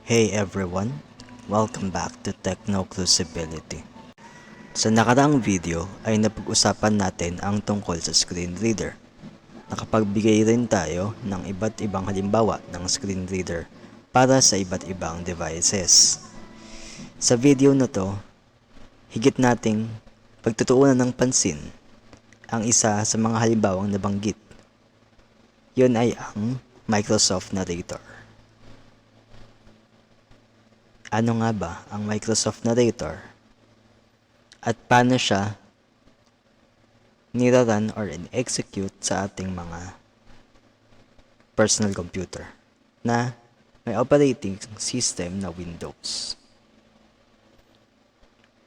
Hey everyone, welcome back to Technoclusibility. Sa nakaraang video ay napag-usapan natin ang tungkol sa screen reader. Nakapagbigay rin tayo ng iba't ibang halimbawa ng screen reader para sa iba't ibang devices. Sa video na to, higit nating pagtutuunan ng pansin ang isa sa mga halimbawang nabanggit. Yun ay ang Microsoft Narrator. Ano nga ba ang Microsoft Narrator? At paano siya nirarun or in-execute sa ating mga personal computer na may operating system na Windows?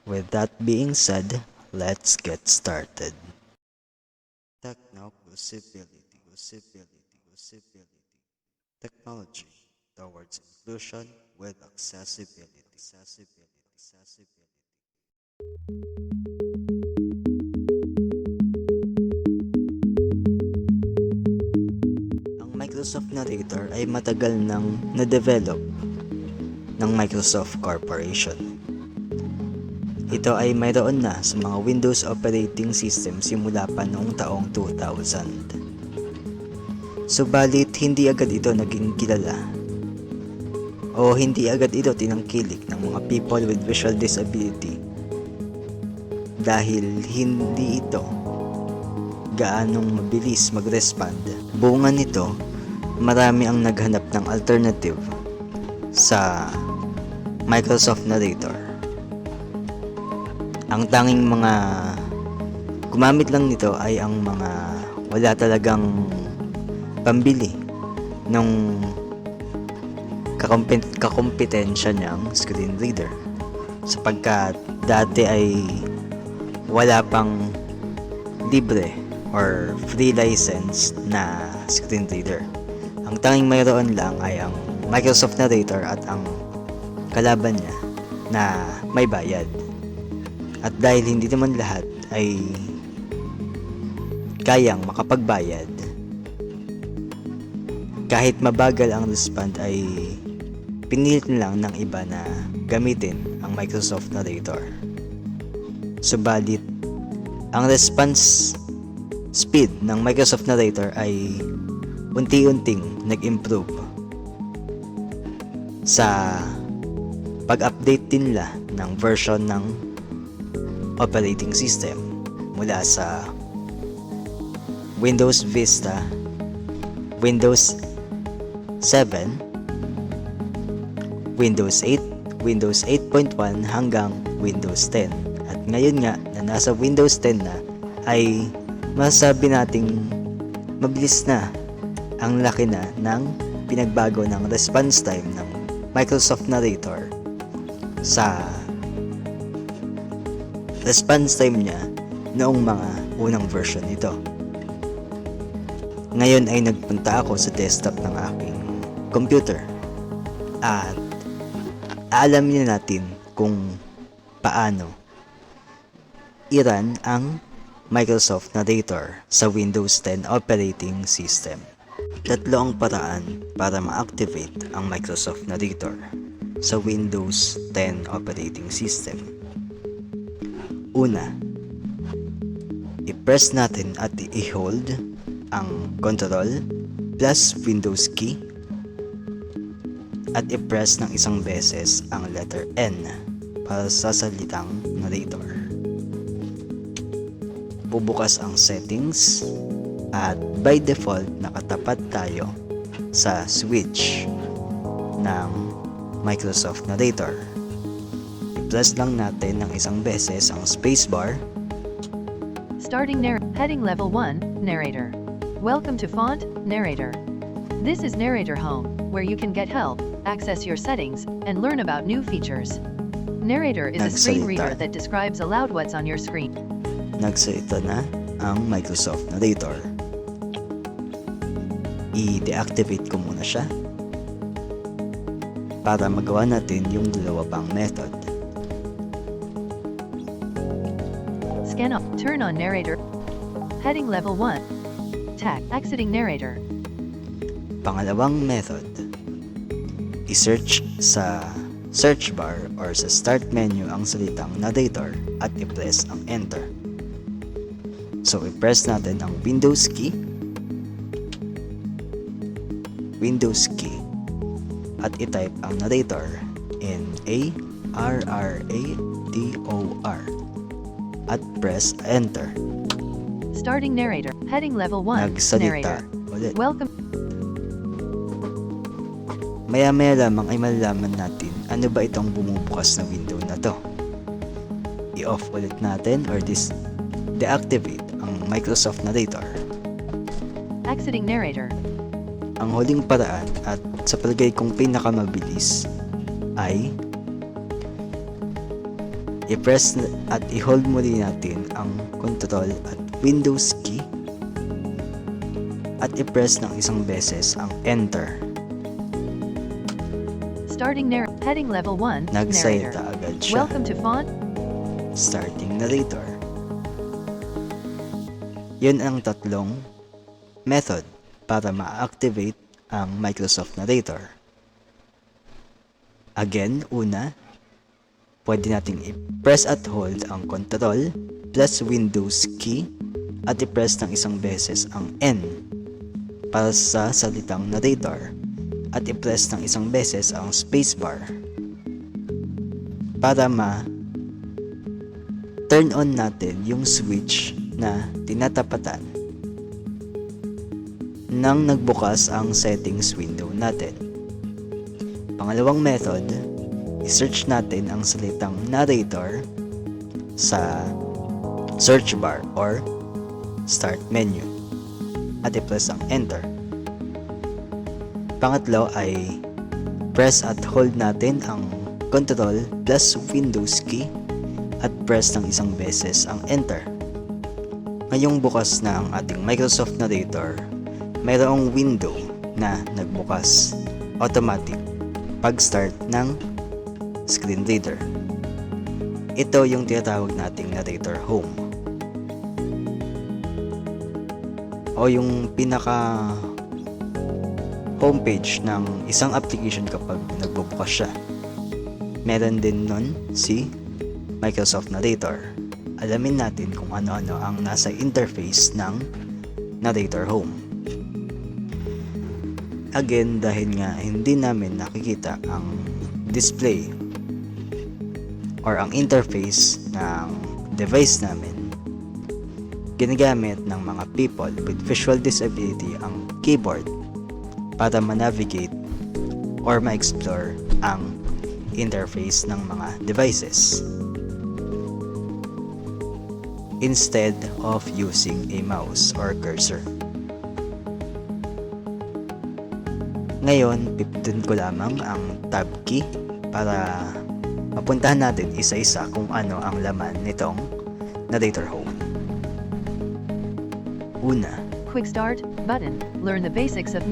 With that being said, let's get started. Technology towards inclusion with accessibility. Ang Microsoft Narrator ay matagal nang na-develop ng Microsoft Corporation. Ito ay mayroon na sa mga Windows operating system simula pa noong taong 2000. Subalit hindi agad ito naging kilala o hindi agad ito tinangkilik ng mga people with visual disability dahil hindi ito gaanong mabilis mag-respond. Bunga nito, marami ang naghanap ng alternative sa Microsoft Narrator. Ang tanging mga gumamit lang nito ay ang mga wala talagang pambili ng kakompetensya niyang screen reader, sapagkat dati ay wala pang libre or free license na screen reader. Ang tanging mayroon lang ay ang Microsoft Narrator at ang kalaban niya na may bayad. At dahil hindi naman lahat ay kayang makapagbayad, kahit mabagal ang respond ay pinilit lang ng iba na gamitin ang Microsoft Narrator. Subalit, ang response speed ng Microsoft Narrator ay unti-unting nag-improve sa pag-update din nila ng version ng operating system mula sa Windows Vista, Windows 7, Windows 8, Windows 8.1 hanggang Windows 10. At ngayon nga na nasa Windows 10 na ay masasabi nating mabilis na ang laki na ng pinagbago ng response time ng Microsoft Narrator sa response time niya noong mga unang version nito. Ngayon ay nagpunta ako sa desktop ng aking computer at aalamin natin kung paano i-run ang Microsoft Narrator sa Windows 10 operating system. Tatlo ang paraan para ma-activate ang Microsoft Narrator sa Windows 10 operating system. Una, i-press natin at i-hold ang Control plus Windows key at i-press ng isang beses ang letter N para sa salitang Narrator. Bubukas ang settings at by default nakatapat tayo sa switch ng Microsoft Narrator. I-press lang natin ng isang beses ang spacebar. Starting Heading Level 1, Narrator. Welcome to Font, Narrator. This is Narrator Home, where you can get help, access your settings, and learn about new features. Narrator is a screen reader that describes aloud what's on your screen. Nagsalita na ang Microsoft Narrator. I-deactivate ko muna siya para magawa natin yung dalawa pang method. Scan up, turn on Narrator. Heading Level 1. Exiting Narrator. Pangalawang method, i-search sa search bar or sa start menu ang salitang narrator at i-press ang enter. So i-press natin ang Windows key at i-type ang narrator, Narrator, at press enter. Starting narrator. Heading level 1. Nagsalita Narrator. ulit. Welcome. Maya-maya lamang ay malalaman natin ano ba itong bumubukas na window na to. I-off ulit natin or deactivate ang Microsoft Narrator. Exiting narrator. Ang huling paraan at sa palagay kong pinakamabilis ay i-press at i-hold muli natin ang Control at Windows key at i-press ng isang beses ang Enter. Starting heading level 1. Nagsalita Narrator. agad siya. Welcome to font. Starting narrator. Yun ang tatlong method para ma-activate ang Microsoft Narrator. Again, una, pwede nating i-press at hold ang Control plus Windows key at i-press ng isang beses ang N para sa salitang narrator at i-press ng isang beses ang spacebar para turn on natin yung switch na tinatapatan nang nagbukas ang settings window natin. Pangalawang method, i-search natin ang salitang narrator sa search bar or start menu at i-press ang enter. Pangatlo ay press at hold natin ang Control plus Windows key at press ng isang beses ang enter. Ngayong bukas na ang ating Microsoft Narrator, mayroong window na nagbukas automatic pag start ng screen reader. Ito yung tinatawag nating Narrator Home o yung pinaka homepage ng isang application kapag nagbubukas siya. Meron din nun si Microsoft Narrator. Alamin natin kung ano-ano ang nasa interface ng Narrator Home. Again, dahil nga hindi namin nakikita ang display or ang interface ng device namin, ginagamit ng mga people with visual disability ang keyboard para ma-navigate or ma-explore ang interface ng mga devices instead of using a mouse or cursor. Ngayon, pipindutin ko lamang ang tab key para mapuntahan natin isa-isa kung ano ang laman nitong Narrator Home. Una, Quick start button. Learn the basics of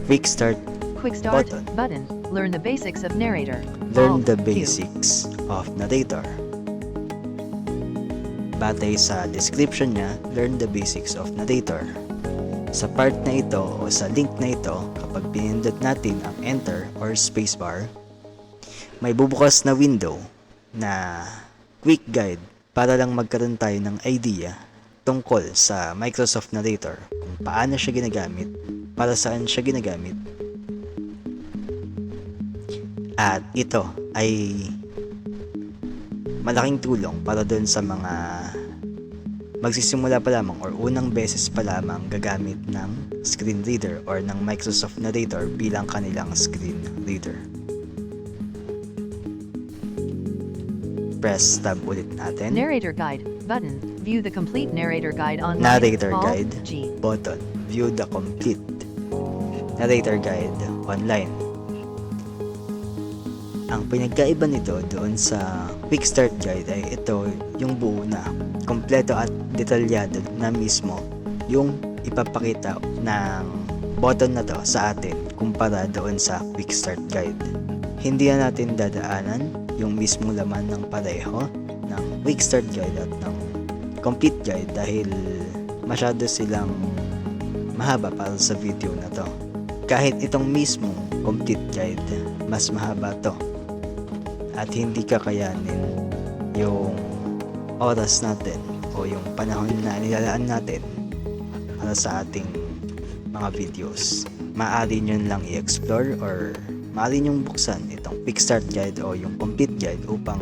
Quick Start Quick start button. button. Learn the basics of narrator. Learn Alt, the Q. basics of Narrator. Batay sa description niya, learn the basics of Narrator. Sa part na ito o sa link na ito, kapag pinindot natin ang enter or spacebar, may bubukas na window na quick guide para lang magkaroon tayo ng idea tungkol sa Microsoft Narrator, kung paano siya ginagamit, para saan siya ginagamit. At ito ay malaking tulong para doon sa mga magsisimula pa lamang or unang beses pa lamang gagamit ng screen reader or ng Microsoft Narrator bilang kanilang screen reader. Press tab ulit natin. Narrator guide button. View the complete narrator guide online. Narrator Alt, guide G. button. View the complete Narrator guide online. Ang pinagkaiba nito doon sa Quick Start Guide ay ito yung buo na, kompleto at detalyado na mismo yung ipapakita ng button na to sa atin kumpara doon sa Quick Start Guide. Hindi na natin dadaanan yung mismong laman ng pareho ng Quick Start Guide at ng Complete Guide dahil masyado silang mahaba para sa video na to. Kahit itong mismong complete guide, mas mahaba to. At hindi kakayanin yung oras natin o yung panahon na nilalaan natin para sa ating mga videos. Maaari nyo lang i-explore or maaari nyo buksan itong quick start guide o yung complete guide upang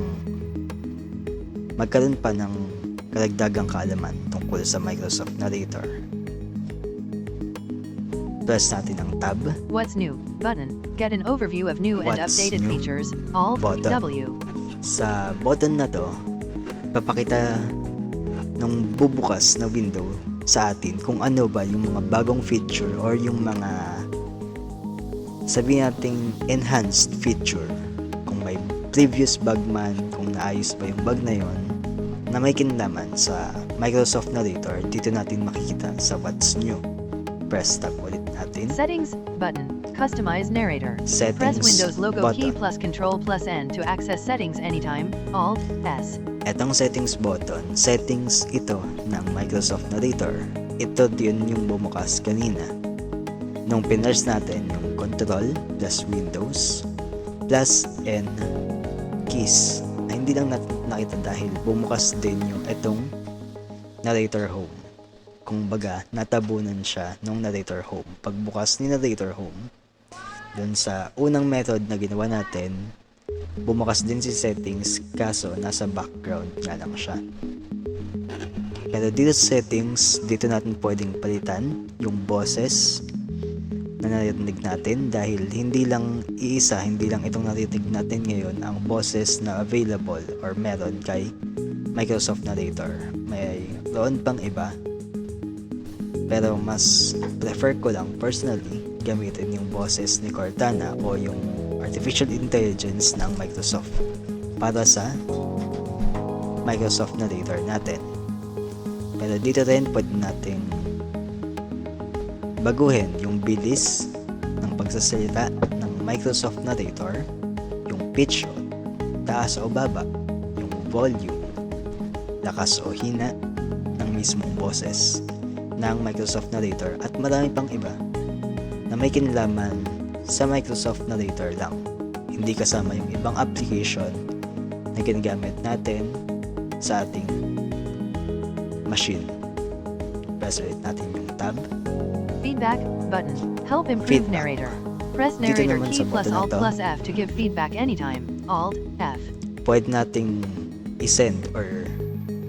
magkaroon pa ng karagdagang kaalaman tungkol sa Microsoft Narrator. Press natin ang tab. What's new button. Get an overview of new and What's updated new features. Alt button. W. Sa button na to, papakita ng bubukas na window sa atin kung ano ba yung mga bagong feature or yung mga sabihin nating enhanced feature. Kung may previous bug man, kung naayos ba yung bug na yon na may kinalaman sa Microsoft Narrator, dito natin makikita sa what's new. Press tab ulit natin. Settings button. Customize narrator. Settings Press Windows logo key button. plus Control plus N to access settings anytime. Alt S. Etong settings button, settings ito ng Microsoft Narrator. Ito din yung bumukas kanina. Nung piners natin yung Control plus Windows plus N keys. Na hindi lang natin nakita dahil bumukas din yung itong Narrator Home. Kung baga, natabunan siya nung Narrator Home. Pagbukas ni Narrator Home, dun sa unang method na ginawa natin, bumukas din si settings kaso nasa background nga lang siya. Pero dito sa settings, dito natin pwedeng palitan yung boses na naririnig natin dahil hindi lang iisa, hindi lang itong naririnig natin ngayon ang boses na available or meron kay Microsoft Narrator. May roon pang iba, pero mas prefer ko lang personally gamitin yung boses ni Cortana o yung artificial intelligence ng Microsoft para sa Microsoft Narrator natin. Pero dito rin pwede nating baguhin yung bilis ng pagsasalita ng Microsoft Narrator, yung pitch o taas o baba, yung volume, lakas o hina ng mismong boses ng Microsoft Narrator at marami pang iba na may kinalaman sa Microsoft Narrator lang. Hindi kasama yung ibang application na ginagamit natin sa ating machine. Press ulit natin yung tab. Feedback button. Help improve Feedback. narrator. Press Dito narrator naman key sa plus button na Alt to. plus F to give feedback anytime. Alt F. Pwede nating isend or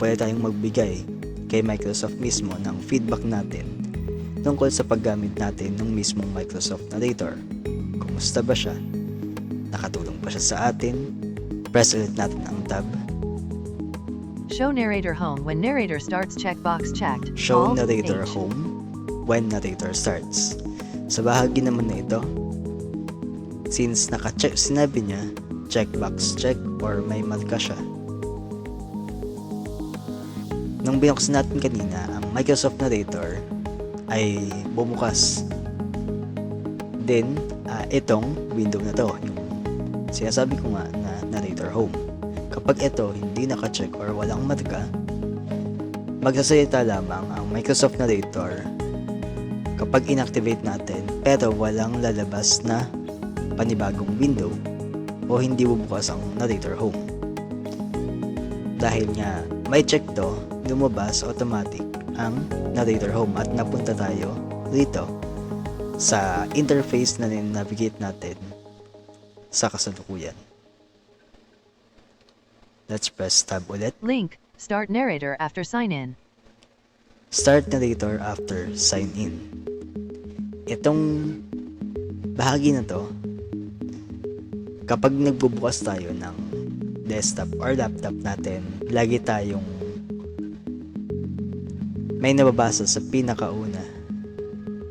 pwede tayong magbigay kay Microsoft mismo ng feedback natin tungkol sa paggamit natin ng mismong Microsoft Narrator. Kumusta ba siya? Nakatulong ba siya sa atin? Press ulit natin ang tab. Show narrator home when narrator starts. Checkbox checked. Show Alt Narrator H. home when Narrator starts. Sa bahagi naman na ito, since naka-check, sinabi niya, checkbox check or may marka siya. Nung binuksan natin kanina, ang Microsoft Narrator ay bumukas. Then, itong window na to, yung sinasabi ko nga na Narrator Home. Kapag ito hindi naka-check or walang marka, magsasalita lamang ang Microsoft Narrator kapag inactivate natin pero walang lalabas na panibagong window o hindi bubukas ang Narrator Home. Dahil nga may check to, lumabas automatic ang Narrator Home at napunta tayo rito sa interface na navigate natin sa kasalukuyan. Let's press tab ulit. Link. Start narrator after sign in. Start Narrator after sign in. Itong bahagi na to, kapag nagbubukas tayo ng desktop or laptop natin, lagi tayong may nababasa sa pinakauna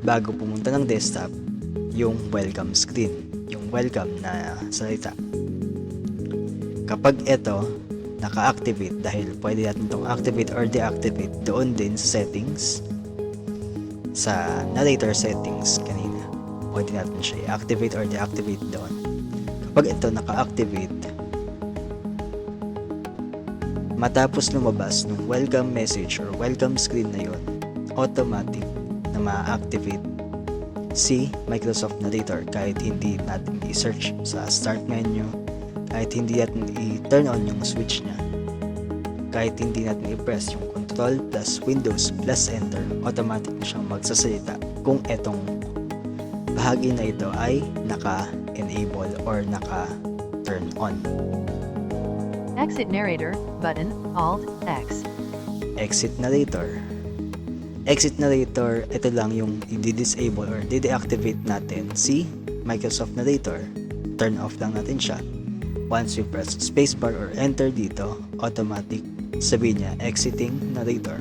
bago pumunta ng desktop yung welcome screen, yung welcome na salita. Kapag ito naka-activate, dahil pwede natin itong activate or deactivate doon din sa settings, sa narrator settings kanina, pwede natin siya i-activate or deactivate doon. Kapag ito naka-activate, matapos lumabas ng welcome message or welcome screen na yon, automatic na ma-activate si Microsoft Narrator kahit hindi natin i-search sa start menu, kahit hindi natin i-turn on yung switch niya, kahit hindi natin i-press yung Control plus Windows plus Enter, automatic na siyang magsasalita kung etong bahagi na ito ay naka-enable or naka-turn on. Exit Narrator, button, Alt, X. Exit Narrator. Exit Narrator, ito lang yung i-disable or i-deactivate natin si Microsoft Narrator. Turn off lang natin siya. Once you press spacebar or enter dito, automatic sabihin niya exiting narrator.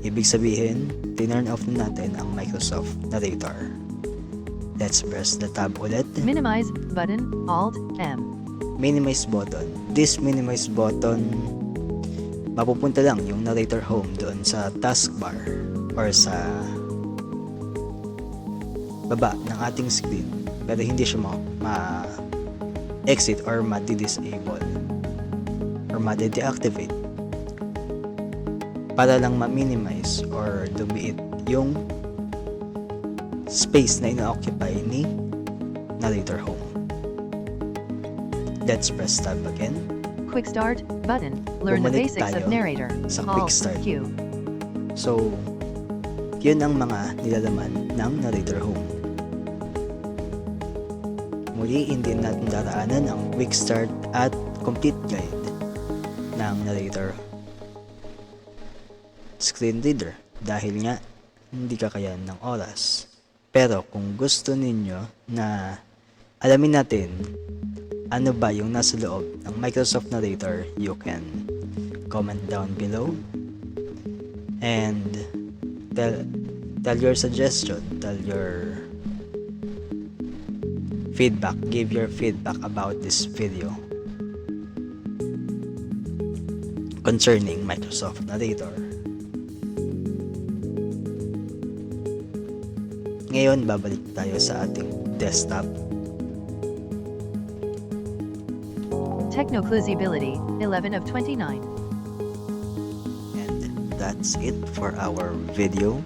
Ibig sabihin, tinurn off na natin ang Microsoft Narrator. Let's press the tab ulit. Minimize, button, Alt, M. Minimize button. This minimize button, mapupunta lang yung narrator home doon sa taskbar or sa baba ng ating screen, pero hindi siya ma-exit or ma-disable or ma-deactivate, para lang ma-minimize or lumiit yung space na ina-occupy ni narrator home. Let's press tab again. Quick Start, button, learn the Bumalik basics tayo of Narrator. sa Alt, Quick Start. Q. So, yun ang mga nilalaman ng narrator home. Muli, hindi natin daraanan ang quick start at complete guide ng narrator screen reader dahil nga hindi kakayahan ng oras. Pero kung gusto ninyo na alamin natin ano ba yung nasa loob ng Microsoft Narrator, you can comment down below and tell your suggestion, tell your feedback, give your feedback about this video concerning Microsoft Narrator. Ngayon, babalik tayo sa ating desktop. Technoclusability, 11 of 29. And that's it for our video.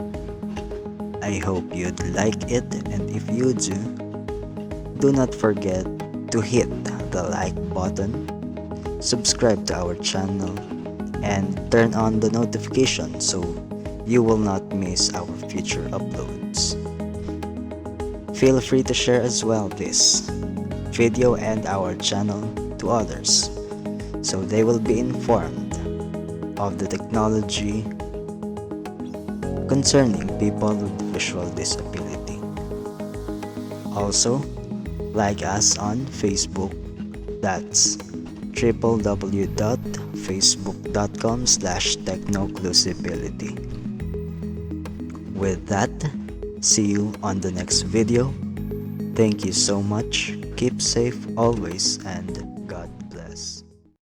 I hope you'd like it, and if you do not forget to hit the like button, subscribe to our channel, and turn on the notification so you will not miss our future uploads. Feel free to share as well this video and our channel to others so they will be informed of the technology concerning people with visual disability. Also, like us on Facebook, that's www.facebook.com/technoclusability. With that, see you on the next video. Thank you so much. Keep safe always and